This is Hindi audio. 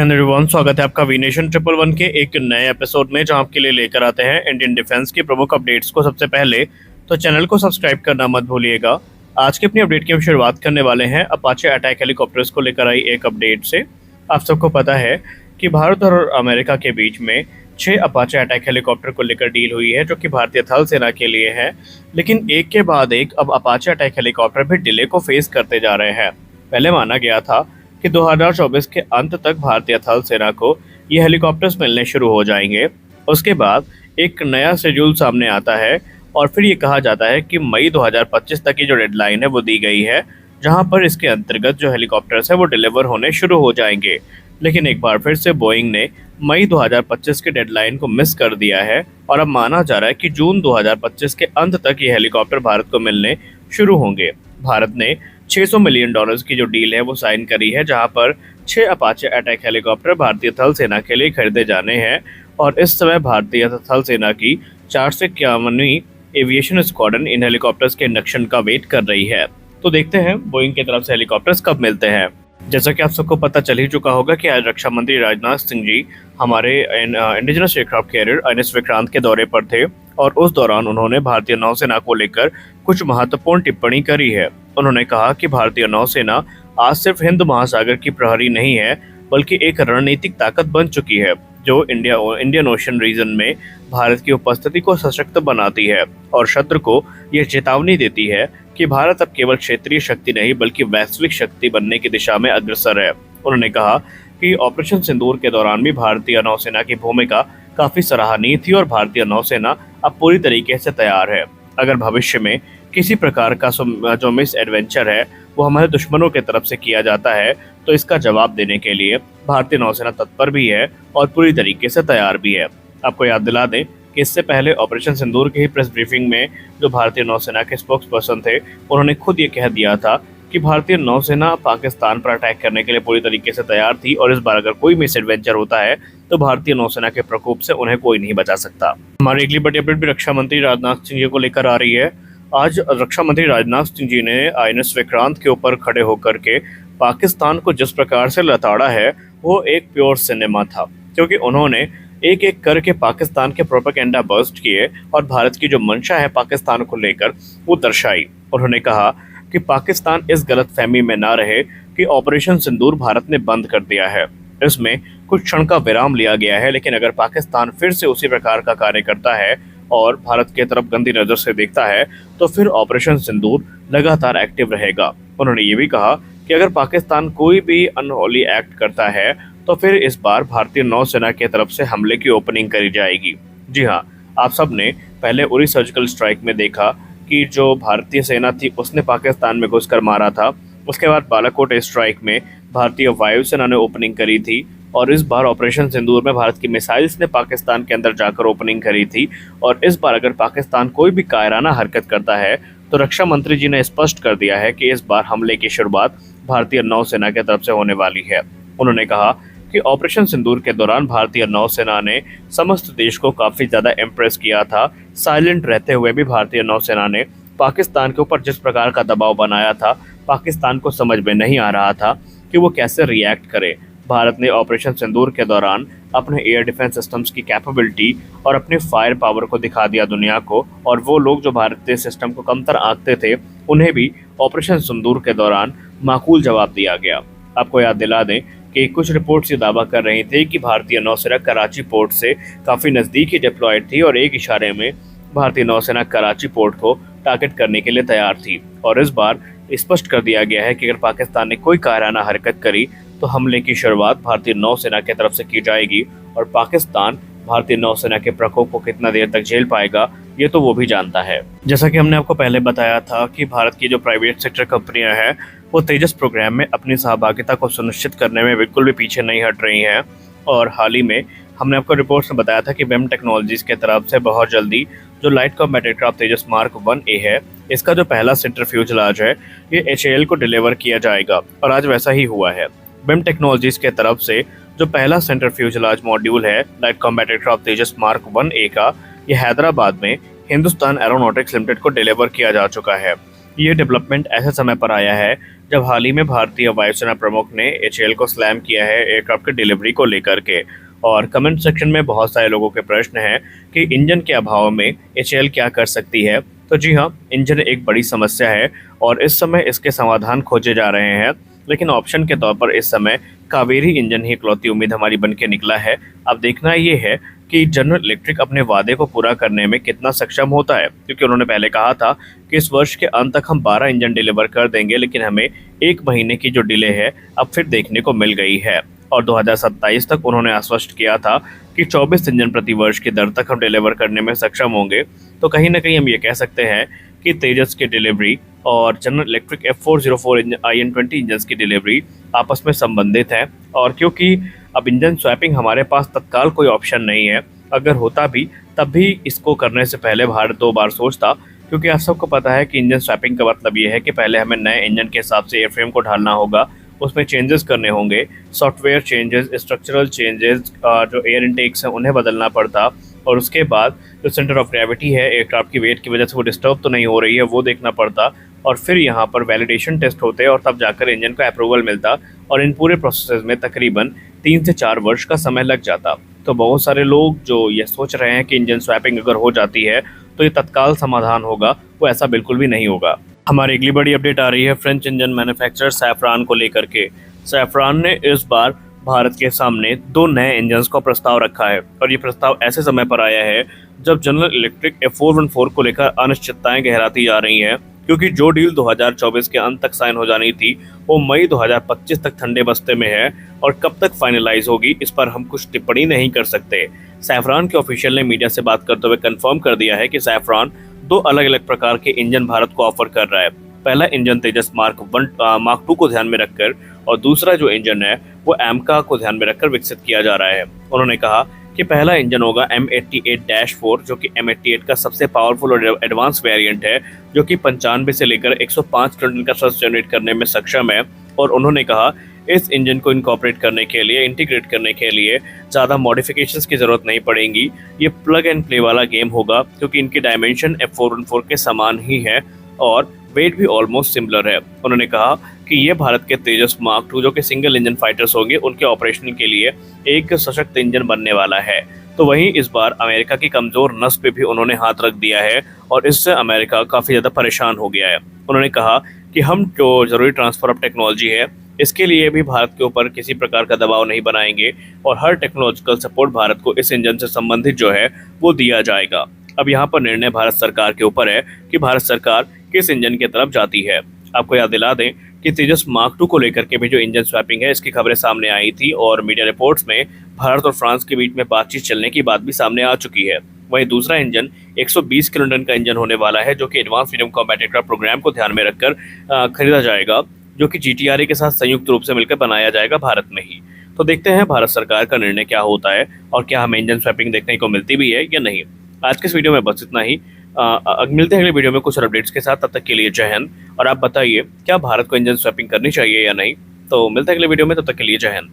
एंड एवरीवन, स्वागत है आपका वी नेशन 111 के एक नए एपिसोड में, जहां आपके लिए लेकर आते हैं इंडियन डिफेंस की प्रमुख अपडेट्स को सबसे पहले। तो चैनल को सब्सक्राइब करना मत भूलिएगा। आज की अपनी अपडेट की हम शुरुआत करने वाले हैं अपाचे अटैक हेलीकॉप्टर्स को लेकर आई एक अपडेट से। आप सबको पता है कि भारत और अमेरिका के बीच में 6 अपाचे अटैक हेलीकॉप्टर को लेकर डील हुई है, जो कि भारतीय थल सेना के लिए है। लेकिन एक के बाद एक अब अपाचे अटैक हेलीकॉप्टर भी डिले को फेस करते जा रहे हैं। पहले माना गया था कि 2024 के अंत तक भारतीय थल सेना को ये हेलीकॉप्टर्स मिलने शुरू हो जाएंगे। उसके बाद एक नया शेड्यूल सामने आता है और फिर ये कहा जाता है कि मई 2025 तक की जो डेडलाइन है वो दी गई है, जहां पर इसके अंतर्गत जो हेलीकॉप्टर्स है वो डिलीवर होने शुरू हो जाएंगे। लेकिन एक बार फिर से बोइंग ने मई 2025 की डेडलाइन को मिस कर दिया है और अब माना जा रहा है कि जून 2025 के अंत तक ये हेलीकॉप्टर भारत को मिलने शुरू होंगे। भारत ने $600 मिलियन की जो डील है वो साइन करी है, जहां पर 6 अपाचे अटैक हेलीकॉप्टर भारतीय थल सेना के लिए खरीदे जाने हैं। और इस समय भारतीय थल सेना की 451वीं एविएशन स्क्वाड्रन इन हेलीकॉप्टर्स के इंडक्शन का वेट कर रही है। तो देखते हैं बोइंग की तरफ से हेलीकॉप्टर्स कब मिलते हैं। जैसा कि आप सबको पता चल ही चुका होगा कि आज रक्षा मंत्री राजनाथ सिंह जी हमारे indigenous aircraft carrier INS Vikrant के दौरे पर थे और उस दौरान उन्होंने भारतीय नौसेना को लेकर कुछ महत्वपूर्ण टिप्पणी करी है। उन्होंने कहा कि भारतीय नौसेना आज सिर्फ हिंद महासागर की प्रहरी नहीं है, बल्कि एक रणनीतिक ताकत बन चुकी है, जो इंडियन ओशन रीजन में भारत की उपस्थिति को सशक्त बनाती है और शत्रु को यह चेतावनी देती है कि भारत अब केवल क्षेत्रीय शक्ति नहीं बल्कि वैश्विक शक्ति बनने की दिशा में अग्रसर है। उन्होंने कहा कि ऑपरेशन सिंदूर के दौरान भी भारतीय नौसेना की भूमिका काफी सराहनीय थी और भारतीय नौसेना अब पूरी तरीके से तैयार है। अगर भविष्य में किसी प्रकार का जो मिस एडवेंचर है वो हमारे दुश्मनों की तरफ से किया जाता है, तो इसका जवाब देने के लिए भारतीय नौसेना तत्पर भी है और पूरी तरीके से तैयार भी है। आपको याद दिला दें कि इससे पहले ऑपरेशन सिंदूर की ही प्रेस ब्रीफिंग में जो भारतीय नौसेना के स्पोक्स पर्सन थे, उन्होंने खुद ये कह दिया था कि भारतीय नौसेना पाकिस्तान पर अटैक करने के लिए पूरी तरीके से तैयार थी और इस बार अगर कोई मिस एडवेंचर होता है तो भारतीय नौसेना के प्रकोप से उन्हें कोई नहीं बचा सकता। हमारी अगली बड़ी अपडेट भी रक्षा मंत्री राजनाथ सिंह जी को लेकर आ रही है। आज रक्षा मंत्री राजनाथ सिंह जी ने INS विक्रांत के ऊपर खड़े होकर के पाकिस्तान को जिस प्रकार से लताड़ा है वो एक प्योर सिनेमा था, क्योंकि उन्होंने एक एक करके पाकिस्तान के प्रोपेगेंडा बर्स्ट किए और भारत की जो मंशा है पाकिस्तान को लेकर वो दर्शाई। उन्होंने कहा कि पाकिस्तान इस गलतफहमी में ना रहे कि ऑपरेशन सिंदूर भारत ने बंद कर दिया है। इसमें कुछ क्षण का विराम लिया गया है, लेकिन अगर पाकिस्तान फिर से उसी प्रकार का कार्य करता है और भारत की तरफ गंदी नज़र से देखता है तो फिर ऑपरेशन सिंदूर लगातार एक्टिव रहेगा। उन्होंने ये भी कहा कि अगर पाकिस्तान कोई भी अनहोली एक्ट करता है तो फिर इस बार भारतीय नौसेना की तरफ से हमले की ओपनिंग करी जाएगी। जी हाँ, आप सब ने पहले उरी सर्जिकल स्ट्राइक में देखा कि जो भारतीय सेना थी उसने पाकिस्तान में घुसकर मारा था। उसके बाद बालाकोट स्ट्राइक में भारतीय वायुसेना ने ओपनिंग करी थी और इस बार ऑपरेशन सिंदूर में भारत की मिसाइल्स ने पाकिस्तान के अंदर जाकर ओपनिंग करी थी। और इस बार अगर पाकिस्तान कोई भी कायराना हरकत करता है तो रक्षा मंत्री जी ने स्पष्ट कर दिया है कि इस बार हमले की शुरुआत भारतीय नौसेना की तरफ से होने वाली है। उन्होंने कहा कि ऑपरेशन सिंदूर के दौरान भारतीय नौसेना ने समस्त देश को काफ़ी ज़्यादा इम्प्रेस किया था। साइलेंट रहते हुए भी भारतीय नौसेना ने पाकिस्तान के ऊपर जिस प्रकार का दबाव बनाया था, पाकिस्तान को समझ में नहीं आ रहा था कि वो कैसे रिएक्ट करे। भारत ने ऑपरेशन सिंदूर के दौरान अपने एयर डिफेंस सिस्टम्स की कैपेबिलिटी और अपने फायर पावर को दिखा दिया दुनिया को, और वो लोग जो भारतीय सिस्टम को कमतर आंकते थे उन्हें भी ऑपरेशन सिंदूर के दौरान माकूल जवाब दिया गया। आपको याद दिला दें कि कुछ रिपोर्ट्स ये दावा कर रही थी कि भारतीय नौसेना कराची पोर्ट से काफ़ी नज़दीक ही डिप्लॉयड थी और एक इशारे में भारतीय नौसेना कराची पोर्ट को टारगेट करने के लिए तैयार थी। और इस बार स्पष्ट कर दिया गया है कि अगर पाकिस्तान ने कोई कायराना हरकत करी तो हमले की शुरुआत भारतीय नौसेना की तरफ से की जाएगी और पाकिस्तान भारतीय नौसेना के प्रकोप को कितना देर तक झेल पाएगा ये तो वो भी जानता है। जैसा कि हमने आपको पहले बताया था कि भारत की जो प्राइवेट सेक्टर कंपनियां हैं वो तेजस प्रोग्राम में अपनी सहभागिता को सुनिश्चित करने में बिल्कुल भी पीछे नहीं हट रही हैं। और हाल ही में हमने आपको रिपोर्ट्स में बताया था कि बेम टेक्नोलॉजीज के तरफ से बहुत जल्दी जो लाइट कॉम्बैट एयरक्राफ्ट तेजस मार्क 1A है, इसका जो पहला सेंटर फ्यूजलाज है ये HAL को डिलीवर किया जाएगा और आज वैसा ही हुआ है। बेम टेक्नोलॉजीज के तरफ से जो पहला सेंटर फ्यूजलाज मॉड्यूल है लाइट कॉम्बैट एयरक्राफ्ट तेजस मार्क 1A का, ये हैदराबाद में हिंदुस्तान एरोनॉटिक्स लिमिटेड को डिलीवर किया जा चुका है। ये डेवलपमेंट ऐसे समय पर आया है जब हाल ही में भारतीय वायुसेना प्रमुख ने एचएएल को स्लैम किया है एयरक्राफ्ट की डिलीवरी को लेकर के। और कमेंट सेक्शन में बहुत सारे लोगों के प्रश्न हैं कि इंजन के अभाव में एचएएल क्या कर सकती है। तो जी हाँ, इंजन एक बड़ी समस्या है और इस समय इसके समाधान खोजे जा रहे हैं, लेकिन ऑप्शन के तौर पर इस समय कावेरी इंजन ही इकलौती उम्मीद हमारी बन के निकला है। अब देखना ये है कि जनरल इलेक्ट्रिक अपने वादे को पूरा करने में कितना सक्षम होता है, क्योंकि उन्होंने पहले कहा था कि इस वर्ष के अंत तक हम 12 इंजन डिलीवर कर देंगे, लेकिन हमें 1 महीने की जो डिले है अब फिर देखने को मिल गई है। और 2027 तक उन्होंने आश्वस्त किया था कि 24 इंजन प्रति वर्ष की दर तक हम डिलीवर करने में सक्षम होंगे। तो कहीं ना कहीं हम ये कह सकते हैं कि तेजस की डिलीवरी और general electric F404 IN20 engine की डिलीवरी आपस में संबंधित है। और क्योंकि अब इंजन स्वैपिंग हमारे पास तत्काल कोई ऑप्शन नहीं है, अगर होता भी तब भी इसको करने से पहले भारत 2 बार सोचता, क्योंकि आप सबको पता है कि इंजन स्वैपिंग का मतलब ये है कि पहले हमें नए इंजन के हिसाब से एयरफ्रेम को ढालना होगा, उसमें चेंजेस करने होंगे, सॉफ्टवेयर चेंजेस, स्ट्रक्चरल चेंजेस, जो एयर इनटेक्स हैं उन्हें बदलना पड़ता, और उसके बाद जो सेंटर ऑफ ग्रेविटी है एयरक्राफ्ट की वेट की वजह से वो डिस्टर्ब तो नहीं हो रही है वो देखना पड़ता, और फिर यहाँ पर वैलिडेशन टेस्ट होते और तब जाकर इंजन का अप्रूवल मिलता। और इन पूरे प्रोसेस में तकरीबन 3 से 4 वर्ष का समय लग जाता। तो बहुत सारे लोग जो ये सोच रहे हैं कि इंजन स्वैपिंग अगर हो जाती है तो ये तत्काल समाधान होगा, वो ऐसा बिल्कुल भी नहीं होगा। हमारी अगली बड़ी अपडेट आ रही है फ्रेंच इंजन मैन्युफैक्चरर सैफरान को लेकर के। सैफरान ने इस बार भारत के सामने 2 नए इंजन्स का प्रस्ताव रखा है, और ये प्रस्ताव ऐसे समय पर आया है जब जनरल इलेक्ट्रिक F414 को लेकर अनिश्चितताएं गहराती जा रही हैं, क्योंकि जो डील 2024 के अंत तक साइन हो जानी थी वो मई 2025 तक ठंडे बस्ते में है, और कब तक फाइनलाइज होगी इस पर हम कुछ टिप्पणी नहीं कर सकते। सैफरान के ऑफिशियल ने मीडिया से बात करते हुए कंफर्म कर दिया है कि सैफरान 2 अलग अलग प्रकार के इंजन भारत को ऑफर कर रहा है। पहला इंजन तेजस मार्क 2 को ध्यान में रखकर, और दूसरा जो इंजन है वो एमका को ध्यान में रखकर विकसित किया जा रहा है। उन्होंने कहा कि पहला इंजन होगा M88-4, जो कि M88 का सबसे पावरफुल और एडवांस वेरिएंट है, जो कि 95 से लेकर 105 किलोटन का थ्रस्ट जनरेट करने में सक्षम है। और उन्होंने कहा इस इंजन को इंकॉर्पोरेट करने के लिए, इंटीग्रेट करने के लिए ज़्यादा मॉडिफिकेशंस की ज़रूरत नहीं पड़ेगी। ये प्लग एंड प्ले वाला गेम होगा, क्योंकि इनकी डायमेंशन F414 के समान ही है और वेट भी ऑलमोस्ट सिमिलर है। उन्होंने कहा कि ये भारत के तेजस मार्क 2 जो कि सिंगल इंजन फाइटर्स होंगे उनके ऑपरेशन के लिए एक सशक्त इंजन बनने वाला है। तो वहीं इस बार अमेरिका की कमज़ोर नस पे भी उन्होंने हाथ रख दिया है, और इससे अमेरिका काफ़ी ज़्यादा परेशान हो गया है। उन्होंने कहा कि हम जो ज़रूरी ट्रांसफ़र ऑफ टेक्नोलॉजी है इसके लिए भी भारत के ऊपर किसी प्रकार का दबाव नहीं बनाएंगे, और हर टेक्नोलॉजिकल सपोर्ट भारत को इस इंजन से संबंधित जो है वो दिया जाएगा। अब यहाँ पर निर्णय भारत सरकार के ऊपर है कि भारत सरकार किस इंजन की तरफ जाती है। आपको याद दिला दें कि तेजस मार्क 2 को लेकर के भी जो इंजन स्वैपिंग है इसकी खबरें सामने आई थी, और मीडिया रिपोर्ट्स में भारत और फ्रांस के बीच में बातचीत चलने की बात भी सामने आ चुकी है। वहीं दूसरा इंजन 120 किलोटन का इंजन होने वाला है, जो कि advance medium combat aircraft programme को ध्यान में रखकर खरीदा जाएगा, जो कि GTRA के साथ संयुक्त रूप से मिलकर बनाया जाएगा भारत में ही। तो देखते हैं भारत सरकार का निर्णय क्या होता है और क्या हमें इंजन स्वैपिंग देखने को मिलती भी है या नहीं। आज के इस वीडियो में बस इतना ही। मिलते हैं अगले वीडियो में कुछ अपडेट्स के साथ, तब तक के लिए जय हिंद। और आप बताइए क्या भारत को इंजन स्वैपिंग करनी चाहिए या नहीं। तो मिलते हैं अगले वीडियो में, तब तक के लिए जय हिंद।